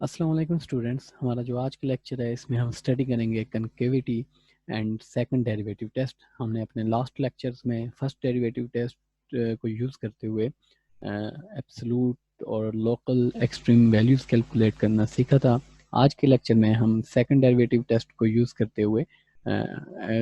अस्सलाम वालेकुम स्टूडेंट्स। हमारा जो आज का लेक्चर है इसमें हम स्टडी करेंगे concavity and second derivative test. हमने अपने लास्ट लेक्चर्स में फर्स्ट डेरिवेटिव टेस्ट को यूज़ करते हुए एब्सोल्यूट और लोकल एक्सट्रीम वैल्यूज़ कैलकुलेट करना सीखा था। आज के लेक्चर में हम सेकंड डेरिवेटिव टेस्ट को यूज़ करते हुए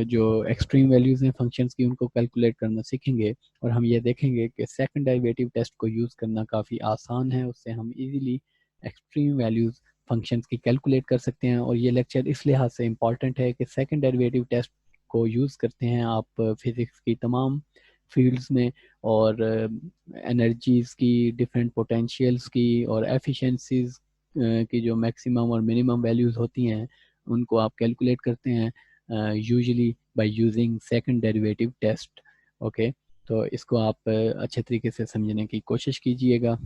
जो एक्सट्रीम वैल्यूज़ हैं फंक्शंस की उनको कैलकुलेट करना सीखेंगे और हम ये देखेंगे कि सेकंड डेरिवेटिव टेस्ट को यूज़ करना काफ़ी आसान है। उससे हम इजीली एक्सट्रीम वैल्यूज फंक्शंस की कैलकुलेट कर सकते हैं। और ये लेक्चर इस लिहाज से इम्पॉर्टेंट है कि सेकंड डेरिवेटिव टेस्ट को यूज़ करते हैं आप फिज़िक्स की तमाम फील्ड्स में और एनर्जीज़ की, डिफरेंट पोटेंशियल्स की और एफिशिएंसीज की जो मैक्सिमम और मिनिमम वैल्यूज़ होती हैं उनको आप कैलकुलेट करते हैं usually by using second derivative test. Okay, तो इसको आप अच्छे तरीके से समझने की कोशिश कीजिएगा।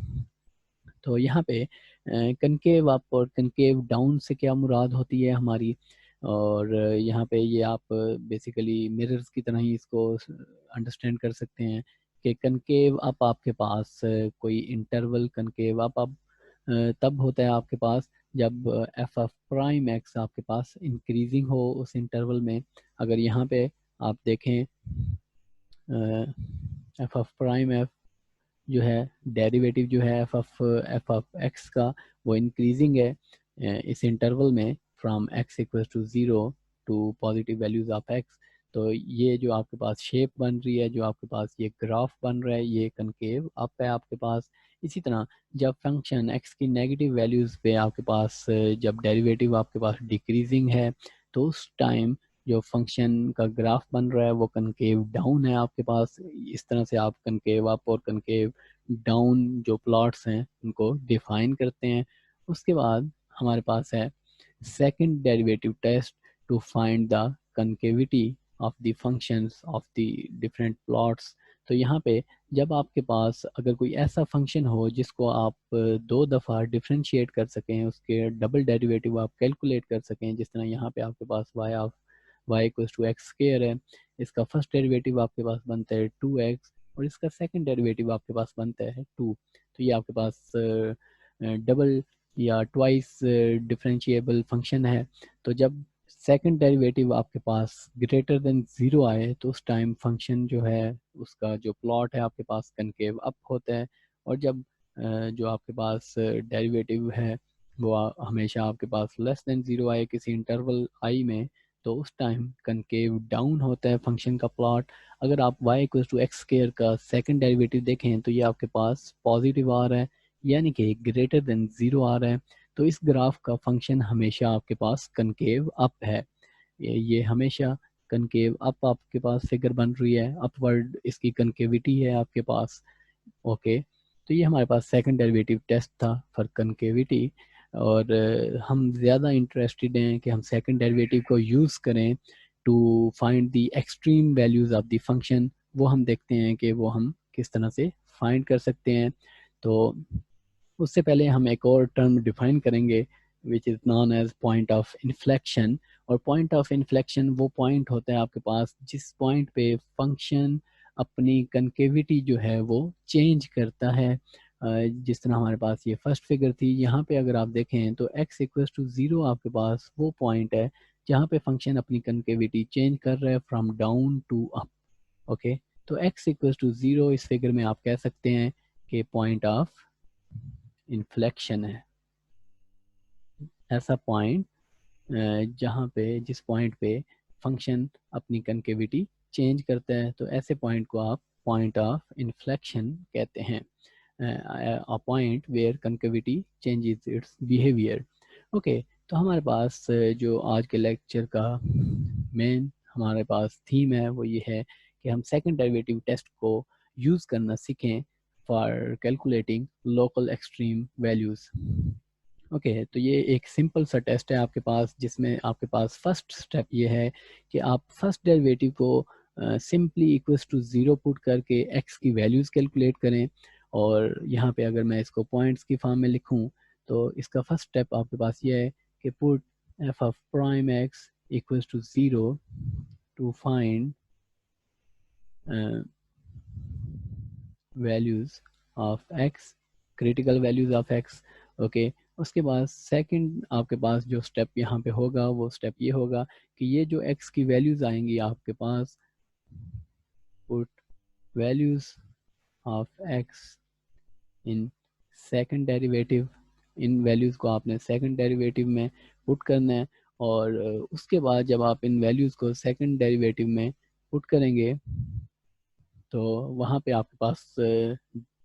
तो यहाँ पे कनकेव अप और कनकेव डाउन से क्या मुराद होती है हमारी, और यहाँ पे ये आप बेसिकली मिरर्स की तरह ही इसको अंडरस्टैंड कर सकते हैं कि कनकेव अप आपके पास कोई इंटरवल कनकेव अप अब तब होता है आपके पास जब एफ ऑफ प्राइम एक्स आपके पास इंक्रीजिंग हो उस इंटरवल में। अगर यहाँ पे आप देखें एफ ऑफ प्राइम एफ जो है डेरिवेटिव जो है एफ ऑफ एक्स का वो इंक्रीजिंग है इस इंटरवल में from x equal to zero to positive values of x. तो ये जो आपके पास शेप बन रही है, जो आपके पास ये ग्राफ बन रहा है, ये कनकेव अप है आपके पास। इसी तरह जब फंक्शन एक्स की नेगेटिव वैल्यूज पे आपके पास जब डेरिवेटिव आपके पास डिक्रीजिंग है तो उस टाइम जो फंक्शन का ग्राफ बन रहा है वो कनकेव डाउन है आपके पास। इस तरह से आप कनकेव अप और कनकेव डाउन जो प्लॉट्स हैं उनको डिफाइन करते हैं। उसके बाद हमारे पास है second derivative test to find the concavity of the functions of the different plots. तो यहाँ पे जब आपके पास अगर कोई ऐसा फंक्शन हो जिसको आप दो दफ़ा डिफ्रेंशिएट कर सकें, उसके डबल डेरिवेटिव आप कैलकुलेट कर सकें, जिस तरह यहाँ पे आपके पास y equals to x square है, इसका फर्स्ट डेरिवेटिव आपके पास बनता है 2x और इसका सेकंड डेरिवेटिव आपके पास बनता है 2। तो ये आपके पास डबल या ट्वाइस डिफरेंशिएबल फंक्शन है। तो जब सेकंड डेरिवेटिव आपके पास ग्रेटर देन ज़ीरो आए तो उस टाइम फंक्शन जो है उसका जो प्लॉट है आपके पास कनकेव अप होता है। और जब जो आपके पास डेरिवेटिव है वो हमेशा आपके पास लेस देन ज़ीरो आए किसी इंटरवल आई में तो उस टाइम कनकेव डाउन होता है फंक्शन का प्लॉट। अगर आप y equal to x square का सेकंड डेरिवेटिव देखें तो ये आपके पास पॉजिटिव आ रहा है, यानी कि ग्रेटर देन ज़ीरो आ रहा है। तो इस ग्राफ का फंक्शन हमेशा आपके पास कनकेव अप है। ये हमेशा कनकेव अप आपके पास फिगर बन रही है, अपवर्ड इसकी कनकेविटी है आपके पास। ओके, तो ये हमारे पास सेकंड डेरिवेटिव टेस्ट था फॉर कनकेविटी। और हम ज़्यादा इंटरेस्टेड हैं कि हम सेकंड डेरिवेटिव को यूज़ करें to find the extreme values of the function. वो हम देखते हैं कि वो हम किस तरह से फाइंड कर सकते हैं। तो उससे पहले हम एक और टर्म डिफाइन करेंगे which is known as point of inflection. और पॉइंट ऑफ इन्फ्लेक्शन वो पॉइंट होता है आपके पास जिस पॉइंट पे फंक्शन अपनी कनकेविटी जो है वो चेंज करता है। जिस तरह हमारे पास ये फर्स्ट फिगर थी, यहाँ पे अगर आप देखें तो x इक्वल्स टू ज़ीरो आपके पास वो पॉइंट है जहाँ पे फंक्शन अपनी कनकेविटी चेंज कर रहा है from down to up. Okay, तो x इक्वल्स टू ज़ीरो इस फिगर में आप कह सकते हैं कि पॉइंट ऑफ इन्फ्लेक्शन है। ऐसा पॉइंट जहाँ पे जिस पॉइंट पे फंक्शन अपनी कनकेविटी चेंज करता है, तो ऐसे पॉइंट को आप पॉइंट ऑफ इन्फ्लेक्शन कहते हैं। A point where concavity changes its behaviour. Okay, तो हमारे पास जो आज के लेक्चर का मेन हमारे पास थीम है वो ये है कि हम सेकंड डेरिवेटिव टेस्ट को यूज़ करना सीखें for calculating local extreme values. Okay, तो ये एक सिंपल सा टेस्ट है आपके पास जिसमें आपके पास फर्स्ट स्टेप ये है कि आप फर्स्ट डेरिवेटिव को simply equals to zero put करके एक्स की वैल्यूज़ कैलकुलेट करें। और यहाँ पे अगर मैं इसको पॉइंट्स की फॉर्म में लिखूँ तो इसका फर्स्ट स्टेप आपके पास ये है कि put f of prime x equals to zero to find values of x, critical values of x. Okay, उसके बाद सेकंड आपके पास जो स्टेप यहाँ पे होगा वो स्टेप ये होगा कि ये जो x की वैल्यूज आएंगी आपके पास, put values of x in second derivative, इन वैल्यूज को आपने सेकंड डेरिवेटिव में पुट करना है। और उसके बाद जब आप इन वैल्यूज को सेकंड डेरिवेटिव में पुट करेंगे तो वहाँ पे आपके पास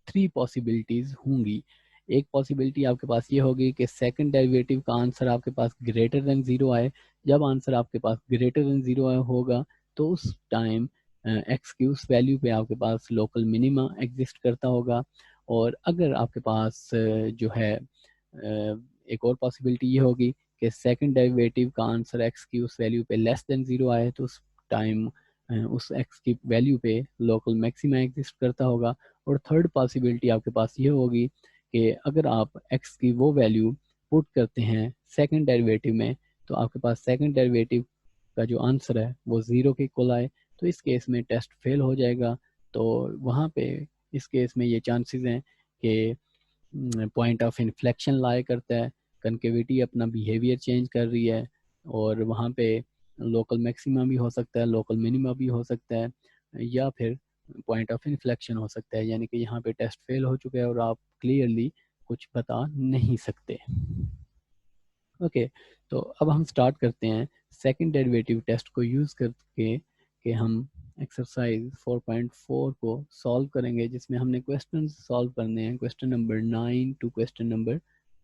3 पॉसिबिलिटीज होंगी। एक पॉसिबिलिटी आपके पास ये होगी कि सेकंड डेरिवेटिव का आंसर आपके पास ग्रेटर देन 0 आए। जब आंसर आपके पास ग्रेटर देन 0 होगा तो उस टाइम एक्स की उस वैल्यू पे आपके पास लोकल मिनिमा एग्जिस्ट करता होगा। और अगर आपके पास जो है एक और पॉसिबिलिटी ये होगी कि सेकंड डेरिवेटिव का आंसर एक्स की उस वैल्यू पे लेस देन 0 आए तो उस टाइम उस x की वैल्यू पे लोकल मैक्सिमा एग्जिस्ट करता होगा। और थर्ड पॉसिबिलिटी आपके पास ये होगी कि अगर आप x की वो वैल्यू पुट करते हैं सेकंड डेरिवेटिव में तो आपके पास सेकंड डेरिवेटिव का जो आंसर है वो 0 के इक्वल आए, तो इस केस में टेस्ट फेल हो जाएगा। तो वहाँ पे इस केस में ये चांसेस हैं कि पॉइंट ऑफ इन्फ्लेक्शन लाई करता है, कनकेविटी अपना बिहेवियर चेंज कर रही है, और वहाँ पे लोकल मैक्सिमा भी हो सकता है, लोकल मिनिमा भी हो सकता है, या फिर पॉइंट ऑफ इन्फ्लेक्शन हो सकता है। यानी कि यहाँ पे टेस्ट फेल हो चुका है और आप क्लियरली कुछ बता नहीं सकते। ओके, तो अब हम स्टार्ट करते हैं सेकंड डेरिवेटिव टेस्ट को यूज़ करके कि हम एक्सरसाइज 4.4 को सॉल्व करेंगे, जिसमें हमने क्वेश्चन सॉल्व करने हैं, question number 9 to question number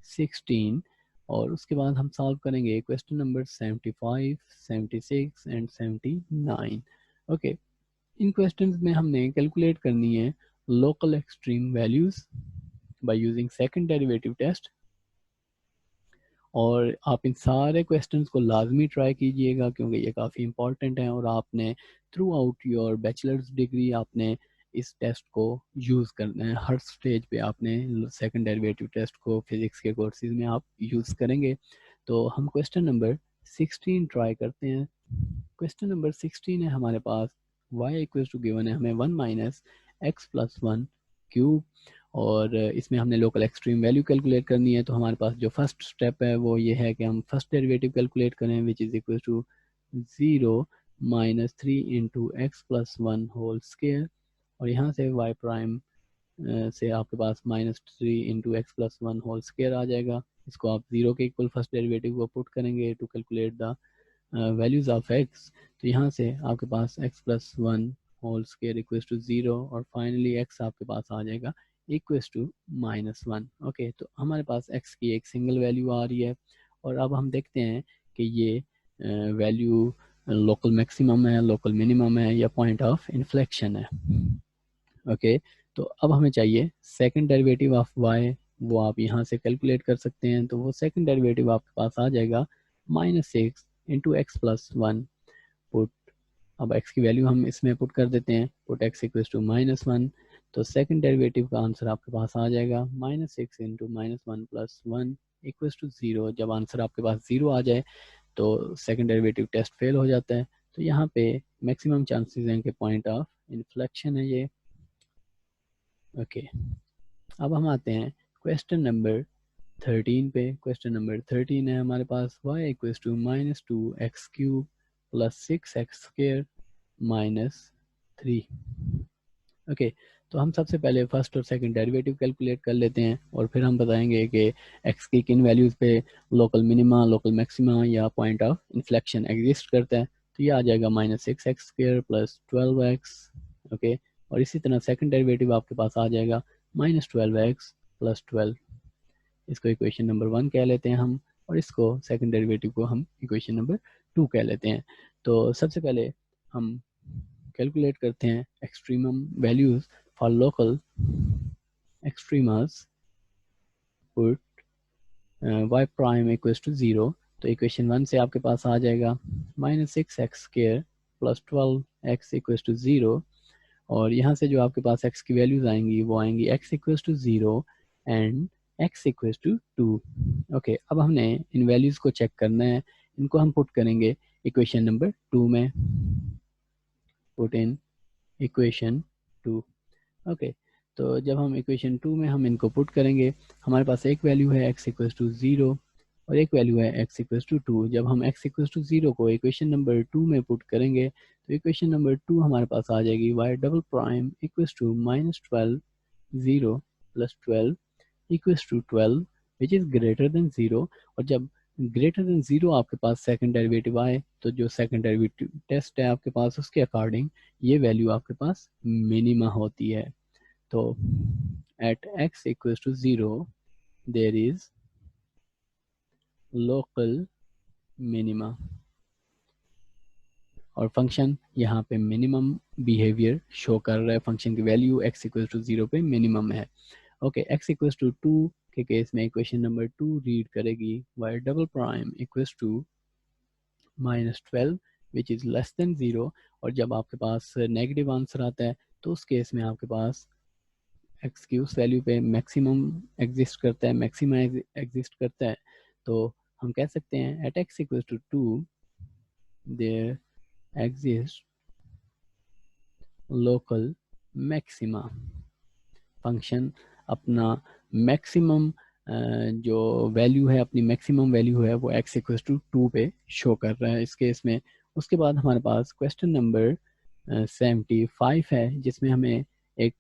16। और उसके बाद हम सॉल्व करेंगे क्वेश्चन नंबर 75, 76 एंड 79। ओके, इन क्वेश्चंस में हमने कैलकुलेट करनी है local extreme values by using second derivative test. और आप इन सारे क्वेश्चंस को लाजमी ट्राई कीजिएगा क्योंकि ये काफ़ी इंपॉर्टेंट है, और आपने through out your bachelors degree आपने इस टेस्ट को यूज़ करना है। हर स्टेज पे आपने सेकंड डेरिवेटिव टेस्ट को फिजिक्स के कोर्सेज में आप यूज़ करेंगे। तो हम क्वेश्चन नंबर 16 ट्राई करते हैं। क्वेश्चन नंबर 16 है हमारे पास, y इक्वल टू गिवन है हमें 1 माइनस एक्स प्लस 1 क्यूब, और इसमें हमने लोकल एक्सट्रीम वैल्यू कैलकुलेट करनी है। तो हमारे पास जो फर्स्ट स्टेप है वो ये है कि हम फर्स्ट डेरिवेटिव कैलकुलेट करें, which is equal to 0 minus 3 into x plus 1 whole square, और यहाँ से y प्राइम से आपके पास -3 into x plus 1 whole square आ जाएगा। इसको आप 0 के इक्वल फर्स्ट डेरिवेटिव को पुट करेंगे to calculate the values of x। तो यहाँ से आपके पास x plus 1 whole square equals to 0, और फाइनली x आपके पास आ जाएगा इक्वल्स टू -1। ओके, तो हमारे पास x की एक सिंगल वैल्यू आ रही है, और अब हम देखते हैं कि ये वैल्यू लोकल मैक्सिमम है, लोकल मिनिमम है, या पॉइंट ऑफ इन्फ्लेक्शन है। ओके, तो अब हमें चाहिए सेकंड डेरिवेटिव ऑफ y, वो आप यहाँ से कैलकुलेट कर सकते हैं। तो वो सेकंड डेरिवेटिव आपके पास आ जाएगा -6 इंटू एक्स प्लस 1 पुट, अब x की वैल्यू हम इसमें पुट कर देते हैं, पुट x इक्वल टू -1। तो सेकंड डेरिवेटिव का आंसर आपके पास आ जाएगा -6 इंटू -1 प्लस 1 इक्वल टू 0। जब आंसर आपके पास 0 आ जाए तो सेकंड डेरिवेटिव टेस्ट फेल हो जाता है। तो यहाँ पे मैक्सिमम चांसेस हैं कि पॉइंट ऑफ इन्फ्लेक्शन है ये। ओके, अब हम आते हैं क्वेश्चन नंबर 13 पे। क्वेश्चन नंबर 13 है हमारे पास, y equal to -2x cube plus 6x square -3। ओके, तो हम सबसे पहले फर्स्ट और सेकंड डेरिवेटिव कैलकुलेट कर लेते हैं, और फिर हम बताएंगे कि x की किन वैल्यूज़ पे लोकल मिनिमा, लोकल मैक्सिमा या पॉइंट ऑफ इन्फ्लेक्शन एग्जिस्ट करता है। तो ये आ जाएगा -6x square plus 12x। Okay, और इसी तरह सेकंड डेरिवेटिव आपके पास आ जाएगा -12x प्लस 12। इसको इक्वेशन नंबर 1 कह लेते हैं हम, और इसको सेकंड डेरिवेटिव को हम इक्वेशन नंबर 2 कह लेते हैं। तो सबसे पहले हम कैलकुलेट करते हैं extremum values for local extremas, put y prime equals to 0। तो इक्वेशन 1 से आपके पास आ जाएगा -6x square plus 12x equals to 0, और यहाँ से जो आपके पास x की वैल्यूज आएंगी वो आएंगी x equals to 0 and x equals to 2। Okay, अब हमने इन वैल्यूज को चेक करना है, इनको हम पुट करेंगे इक्वेशन नंबर 2 में, पुट इन इक्वेशन 2। ओके, तो जब हम इक्वेशन 2 में हम इनको पुट करेंगे, हमारे पास एक वैल्यू है x इक्वल्स टू 0 और एक वैल्यू है x इक्वल्स टू 2। जब हम x इक्वल्स टू 0 को इक्वेशन नंबर 2 में पुट करेंगे तो इक्वेशन नंबर 2 हमारे पास आ जाएगी y double prime equals to -12 0 plus 12 equals to 12 which is greater than 0। और जब ग्रेटर देन 0 आपके पास सेकंड डेरिवेटिव आए तो जो सेकंड डेरिवेटिव टेस्ट है आपके पास उसके अकॉर्डिंग ये वैल्यू आपके पास मिनिमा होती है। तो at x equals to 0 there is local minima और फंक्शन यहाँ पे मिनिमम बिहेवियर शो कर रहा है। फंक्शन की वैल्यू x इक्वल्स टू 0 पे मिनिमम है। ओके, x इक्वल्स टू 2 के केस में इक्वेशन नंबर 2 रीड करेगी y double prime equals to -12 which is less than 0। और जब आपके पास नेगेटिव आंसर आता है तो उस केस में आपके पास एक्स की उस वैल्यू पे मैक्सिमम एग्जिस्ट करता है, मैक्सिमा एग्जिस्ट करता है। तो हम कह सकते हैं at x equal to 2 there exist local maxima. Function अपना मैक्सिमम जो वैल्यू है, अपनी मैक्सिमम वैल्यू है वो x इक्वल टू 2 पे शो कर रहा है इस केस में। उसके बाद हमारे पास क्वेश्चन नंबर 75 है जिसमें हमें एक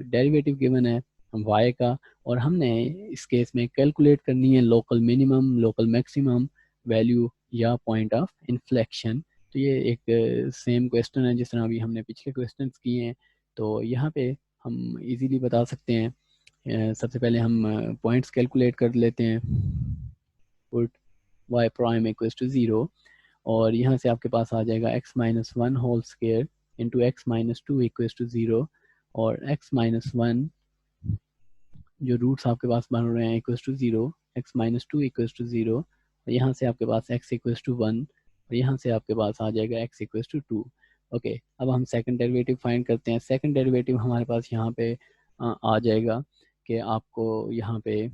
डेरिवेटिव गिवन है y का और हमने इस केस में कैलकुलेट करनी है local minimum, local maximum value या पॉइंट ऑफ इन्फ्लेक्शन। तो ये एक सेम क्वेश्चन है जिस तरह अभी हमने पिछले क्वेश्चंस किए हैं। तो यहाँ पे हम इजीली बता सकते हैं। सबसे पहले हम पॉइंट्स कैलकुलेट कर लेते हैं। Put y prime equals to 0 और यहाँ से आपके पास आ जाएगा x minus 1 whole square into x minus 2 equals to 0 और x माइनस 1 जो रूट्स आपके पास बन रहे हैं equals to 0, x minus 2 equals to 0 और यहाँ से आपके पास x इक्वल्स टू 1 और यहाँ से आपके पास आ जाएगा x इक्वल्स टू 2। ओके, अब हम सेकंड डेरिवेटिव फाइंड करते हैं। सेकंड डेरिवेटिव हमारे पास यहाँ पे आ जाएगा कि आपको यहाँ पे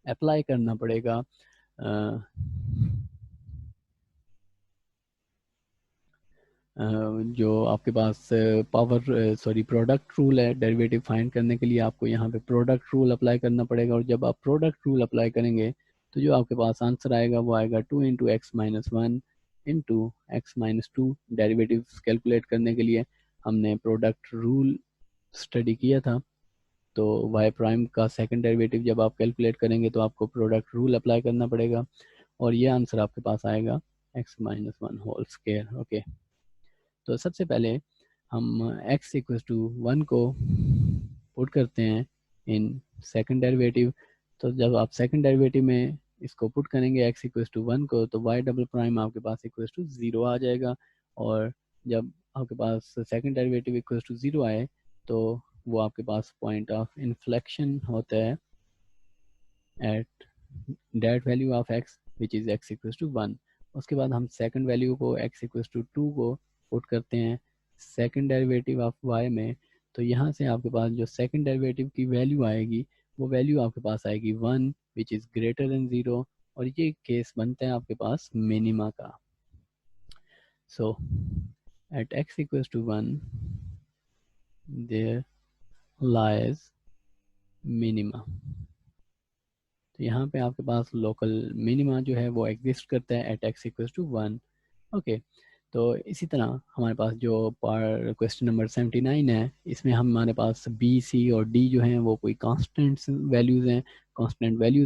अप्लाई करना पड़ेगा जो आपके पास प्रोडक्ट रूल है। डेरिवेटिव फाइंड करने के लिए आपको यहाँ पे प्रोडक्ट रूल अप्लाई करना पड़ेगा और जब आप प्रोडक्ट रूल अप्लाई करेंगे तो जो आपके पास आंसर आएगा वो आएगा 2 into x minus 1 into x minus 2। Derivative calculate करने के लिए हमने प्रोडक्ट रूल स्टडी किया था। तो y प्राइम का सेकंड डेरिवेटिव जब आप कैलकुलेट करेंगे तो आपको प्रोडक्ट रूल अप्लाई करना पड़ेगा और ये आंसर आपके पास आएगा x minus 1 whole square. Okay, तो सबसे पहले हम x इक्वल टू 1 को पुट करते हैं इन सेकंड डेरिवेटिव। तो जब आप सेकंड डेरिवेटिव में इसको पुट करेंगे x इक्वल टू 1 को तो y डबल प्राइम आपके पास इक्वल टू 0 आ जाएगा और जब आपके पास सेकंड डेरिवेटिव इक्वल टू 0 आए तो वो आपके पास पॉइंट ऑफ इन्फ्लेक्शन होता है at that value of x which is x equal to 1। उसके बाद हम सेकंड वैल्यू को x इक्वल टू 2 को पुट करते हैं सेकंड डेरिवेटिव ऑफ y में। तो यहाँ से आपके पास जो सेकंड डेरिवेटिव की वैल्यू आएगी वो वैल्यू आपके पास आएगी 1 विच इज़ ग्रेटर देन 0 और ये केस बनता है आपके पास मिनिमा का। So at x equal to 1 there lies minima. तो यहाँ पे आपके पास लोकल मिनिमा जो है वो एग्जिस्ट करता है at x equal to 1। Okay, तो इसी तरह हमारे पास जो क्वेश्चन नंबर 79 है इसमें हमारे पास b, c और d जो हैं वो कोई कांस्टेंट वैल्यूज़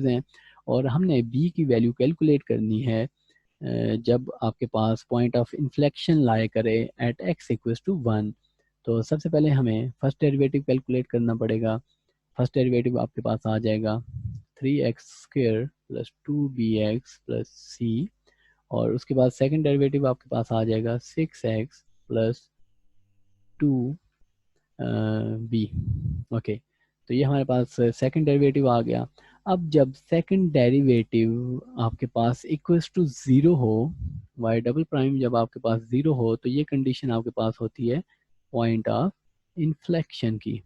हैं और हमने b की वैल्यू कैलकुलेट करनी है जब आपके पास पॉइंट ऑफ इन्फ्लेक्शन लाए करे एट x इक्वल टू 1। तो सबसे पहले हमें फर्स्ट डेरिवेटिव कैलकुलेट करना पड़ेगा। फर्स्ट डेरिवेटिव आपके पास आ जाएगा 3x square plus 2bx plus c और उसके बाद सेकंड डेरिवेटिव आपके पास आ जाएगा 6x प्लस 2b। ओके, तो ये हमारे पास सेकंड डेरिवेटिव आ गया। अब जब सेकंड डेरिवेटिव आपके पास इक्वल्स टू 0 हो, y डबल प्राइम जब आपके पास 0 हो तो ये कंडीशन आपके पास होती है पॉइंट ऑफ इन्फ्लेक्शन की।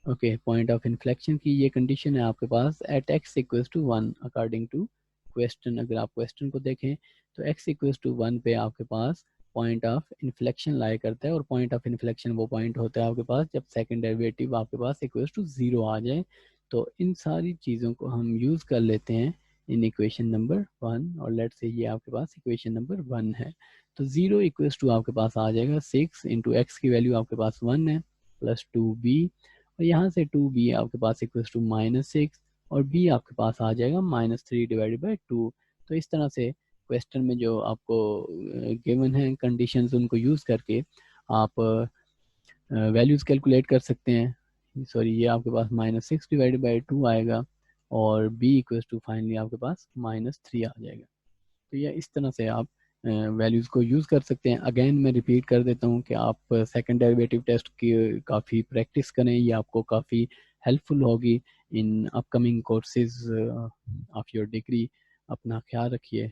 ओके, पॉइंट ऑफ इन्फ्लेक्शन की ये कंडीशन है आपके पास at x equals to 1 according to question. अगर आप क्वेश्चन को देखें तो x इक्वल्स टू 1 पे आपके पास पॉइंट ऑफ इन्फ्लेक्शन लाई करता है, और पॉइंट ऑफ इन्फ्लेक्शन वो पॉइंट होता है आपके पास जब सेकंड डेरिवेटिव आपके पास इक्वल्स टू 0 आ जाए। तो इन सारी चीज़ों को हम यूज़ कर लेते हैं इन इक्वेशन नंबर 1, और लेट्स से ये आपके पास इक्वेशन नंबर 1 है। तो 0 इक्वल्स टू आपके पास आ जाएगा 6 इंटू एक्स की वैल्यू आपके पास 1 है प्लस 2b, और यहाँ से 2b आपके पास इक्वल्स टू -6, और b आपके पास आ जाएगा -3 डिवाइडेड बाई 2। तो इस तरह से क्वेश्चन में जो आपको गिवन है कंडीशंस, उनको यूज़ करके आप वैल्यूज़ कैलकुलेट कर सकते हैं। सॉरी, ये आपके पास -6 डिवाइडेड बाई 2 आएगा, और b इक्वल्स टू फाइनली आपके पास -3 आ जाएगा। तो ये इस तरह से आप वैल्यूज़ को यूज़ कर सकते हैं। अगेन मैं रिपीट कर देता हूँ कि आप सेकंड डेरिवेटिव टेस्ट की काफ़ी प्रैक्टिस करें, ये आपको काफ़ी हेल्पफुल होगी in upcoming courses of your degree. अपना ख्याल रखिए।